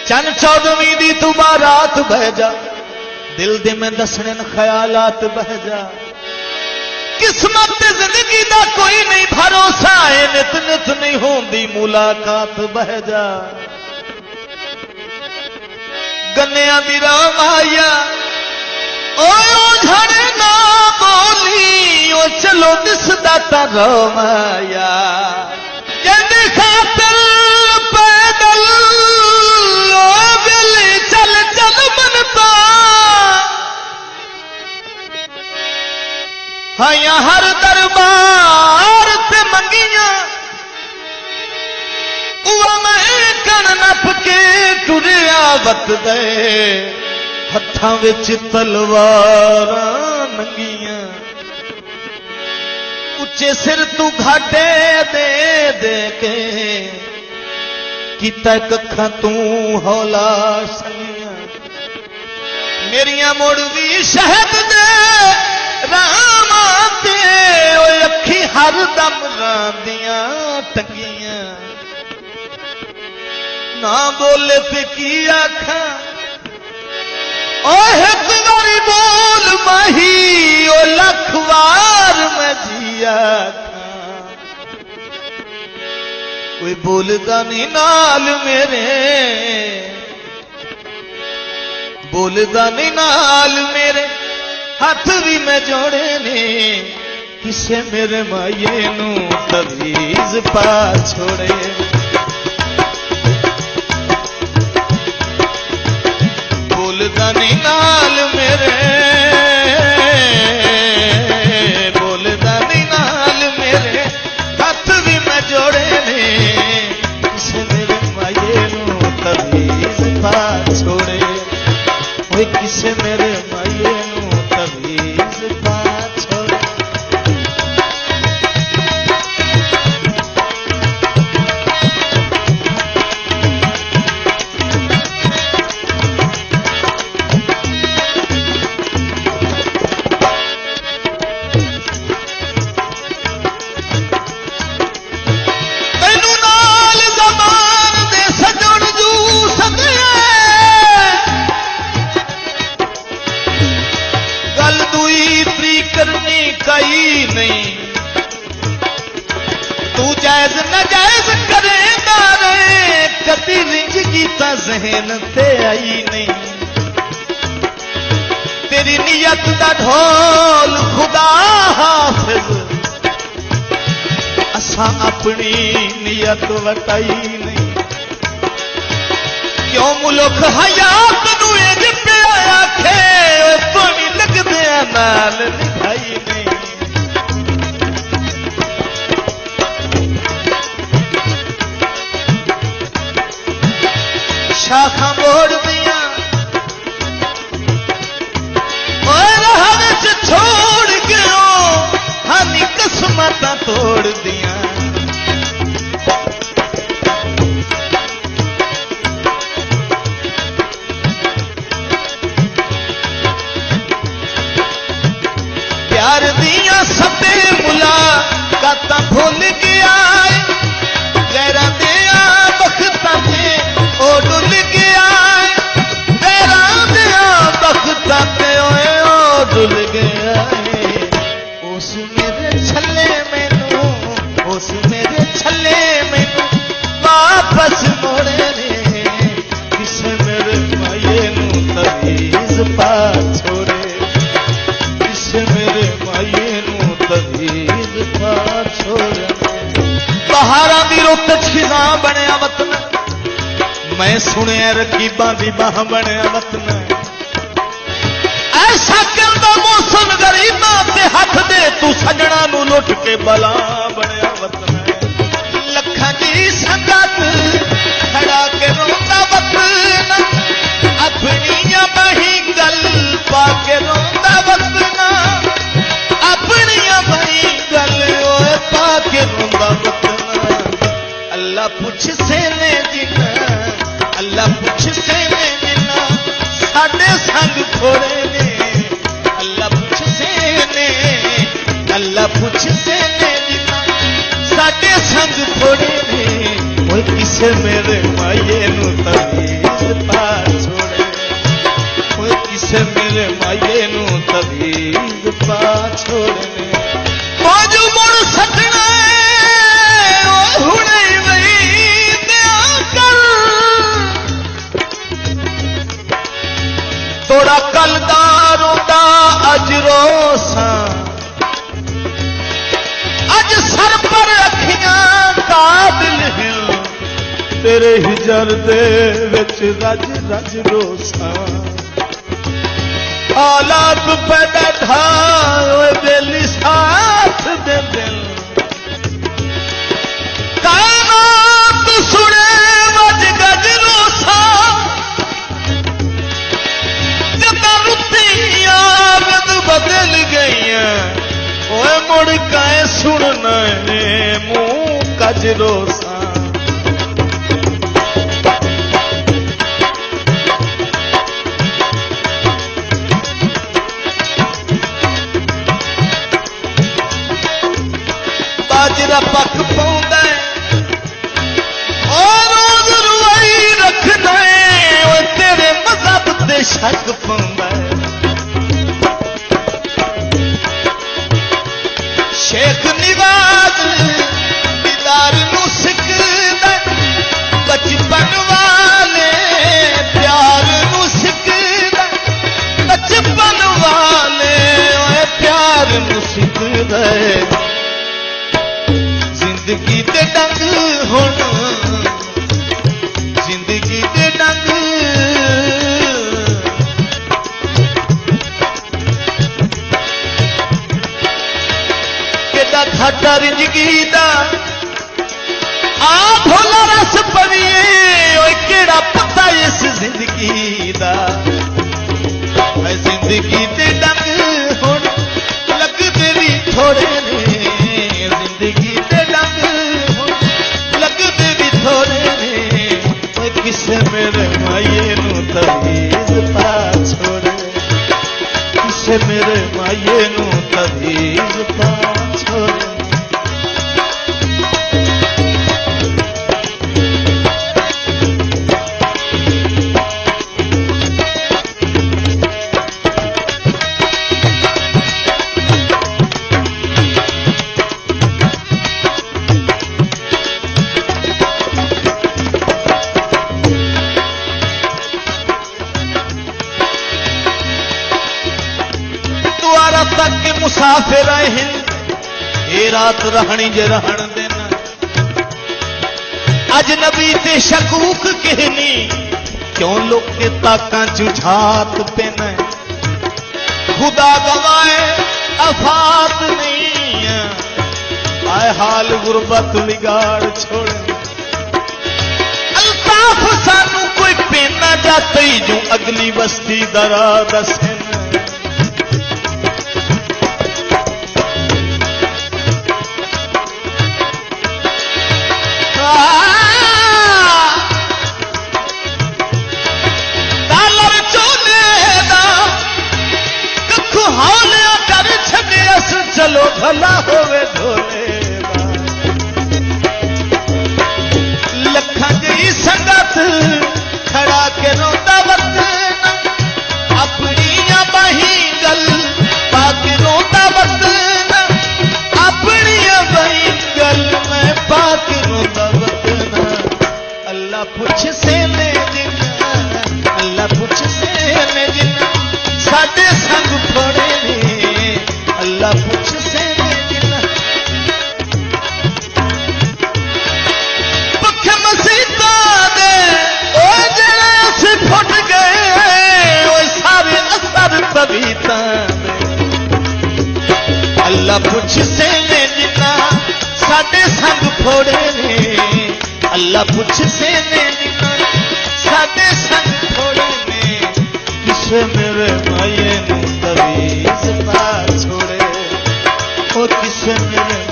चन 14वीं दी तू बारात बह जा, दिल दे में दसने ख्यालात बह जा। किस्मत जिंदगी दा कोई नहीं भरोसा है, नित नित नहीं होंदी मुलाकात बह जा। गन्निया दी रामाया ओ झड़े ना बोली, ओ चलो दिसदा ता रामाया। जिंद खातर पैदल ओ दिल चल चल मनता, हाया हर दरबार ते मंगियां, उआ मैं कण नप के टुरिया वत दे, हत्थां विच तलवारां नंगियां। उच्चे सिर तू घाटे दे दे के, कीता कखां तू हौला संगियां। मेरियां मुड़ भी शहद दे रामा ते, ओ अखी हर दम रांदियां टंगियां। ना बोले ते की आखा, ओ एक बारी बोल माही, ओ लख वार मैं जिया था। कोई बोलदा नहीं नाल मेरे, बोलदा नहीं नाल मेरे, हाथ भी मैं जोड़े ने, किसे मेरे माये नू तवीज पा छोड़े। बोलदा नहीं नाल मेरे, बोलदा नहीं नाल मेरे, हाथ भी मैं जोड़े ने, किसे मेरे माये नू तवीज पा छोड़े। ओए किसे मेरे माये नू तवीज पा छोड़े। कई नहीं तू जायज न जायज करेंदा रे, कति रिंज कीता ज़हन ते आई नहीं। तेरी नियत दा ढोल खुदा हाफिज, असां अपनी नियत वटाई नहीं। क्यों मुल्क हयात नू इंज पिया आखे, तो भी लगदे नाल निभाई नहीं। शाखा मोड़ दिया और हर छोड़ गयो, हानी किस्मत तोड़ दिया। प्यार दिया सते मुलाकातां भुल गया, गैरा दिया बख्तां ते ओ डुल गया, गैरा दिया बख्तां ते ओ डुल गया। उस मेरे छले मैनू, उस मेरे छले मैनू वापस मोड़े ने, किसे मेरे माये नू तवीज पा छोड़े। किसे मेरे माये नू तवीज पा छोड़े। बहारां दी रुत च खिज़ां बनया वतन, मैं सुनिया रकीबां दी बाह बनया वतन। ऐसा कहंदा मौसम गरीबां ते हथ दे, तू सजणा नू लुट के बला बनया वतन। लखां दी संगत खड़ा के रोंदा वतन, अपनियां बही गल पा के रोंदा वतन। अपनियां बही गल ओए पा के रोंदा वतन। अल्लाह पुछ सेने जिन्ना, अल्लाह पुछ सेने जिन्ना, साडे संग खोड़े ने। अल्लाह पुछ सेने, अल्लाह पुछ सेने जिन्ना, साडे संग खोड़े ने। ओए किसे मेरे माये नू तवीज माये नू तवीज पा छोड़ने मौजू मुड़ सकना हुणे वही दिया कर तोड़ा कलदारों दा अज रोसा अज सर पर अखियां काबिल हैं तेरे हिजर दे विच रज रज रोसा हालात पैदा ढाए बेली साथ दे दिल कायनात सुने वज गज रोसा जदा रुतियां बद बदल गई ओए मुड़ काए सुनना मुंह कज रोसा बाजरा पक पाउंदा और रोज रुवाई रखना ओए तेरे मज़हब ते शक पाउंदा शेख निवाज दीदार नू सिकदा बचपन वाले प्यार नू सिकदा बचपन वाले ओए प्यार नू सिकदा जिंदगी दे डंग हुण जिंदगी दे डंग केड़ा घाटा रिंजगी दा आ भोला रस पविए ओए केड़ा पता इस जिंदगी दा जिंदगी दे डंग हुण लगदे भी थोड़े ने जिंदगी दे डंग हुण लगदे भी थोड़े ने किसे मेरे माये नू तवीज पा छोड़े किसे मेरे माये नू तवीज पा छोड़े मुसाफिर ये रात रहनी जे रहन देना अजनबी ते शकूक कहनी क्यों लोग के ताका जुझात पेना खुदा गवाए अफात नहीं आए हाल गुरबत बिगाड़ छोड़े अल्ताफ सानू कोई पेना जाते ही जो अगली बस्ती दरा दसे चलो भला होवे ढोले लखा गई संगत खड़ा के रोंदा वक्त अपनिया बाही गल पाके रोंदा वक्त अपनिया बाही गल मैं पाके रोंदा वक्त अल्लाह पुछ से ने जिन्ना अल्लाह पुछ से ने जिन्ना साडे संग फोड़े ने अल्लाह पुछ से जिन्ना पक्के मसीता दे ओ जड़े असी फुट गए ओ सारे असर तबीता दे अल्लाह पुछ से जिन्ना साडे संग फोड़े ने अल्लाह पुछ से जिन्ना साडे संग फोड़े ने किसे मेरे माये नू तवीज पा छोड़े ओ किसे मेरे